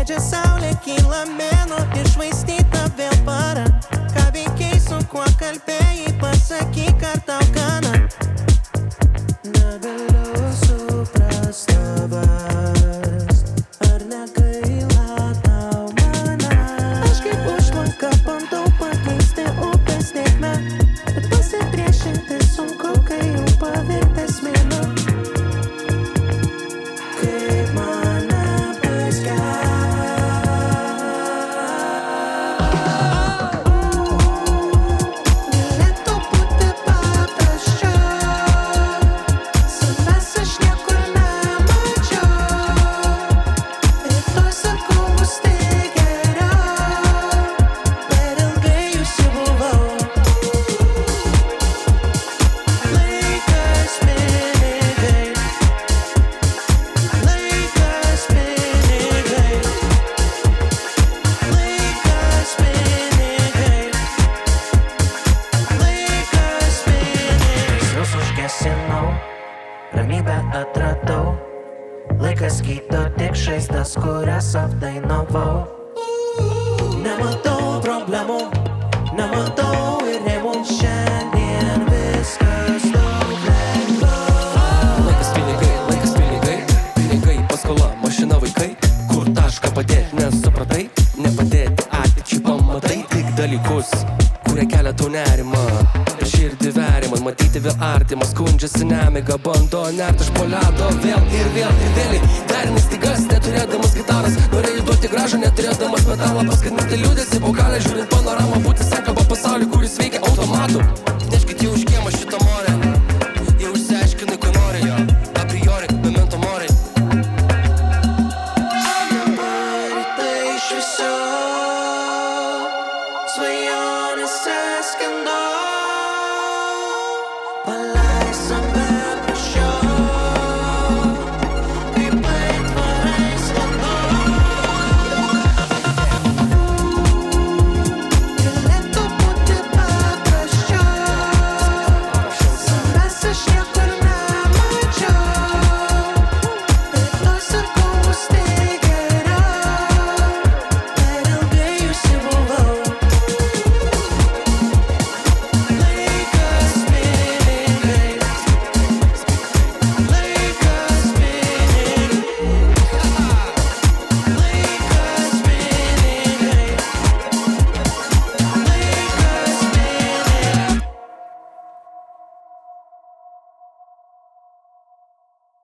Leidžia saulė, kyla mėnuo, iššvaistyta vėl para. Ką veikiai, su kuo kalbėjai, pasakyk, ar tau gana. Negaliu suprast tavęs, ar negaila tau manęs. Aš kaip užtvanka bandau pakeisti upės tėkmę, bet pasipriešinti sunku, kai jau pavirtęs smėliu. Kaip man nepaiskia. Galėtų būti paprasčiau, savęs aš niekur nemačiau. Rytoj sakau bus tik geriau, per ilgai jūsų buvau. Laikas pinigai, laikas pinigai, laikas pinigai, laikas pinigai. Visus užgesinau, ramybę atradau. Laikas gydo tik žaizdas, kurias apdainavau. Nematau problemų, nematau ir rėmų. Šiandien viskas daug lengviau. Laikas pinigai, pinigai, paskola, mašina, vaikai. Kur tašką padėti, nesupratai, nepadėti ateičiai pamatai. Tik dalykus, kurie kelia tau nerimą. Per širdį veriman, matyti vėl artimą. Skundžiasi nemiga, bando nerti iš po ledo. Vėl ir vėlį, derini stygas, neturėdamas gitaras. Norėjai duoti gražą, neturėdamas metalą. Paskatinti liūdėsi, vokalę žiūrint panoramą. Būti sekaba pasaulį, kuris veikia automatu. Neškit jau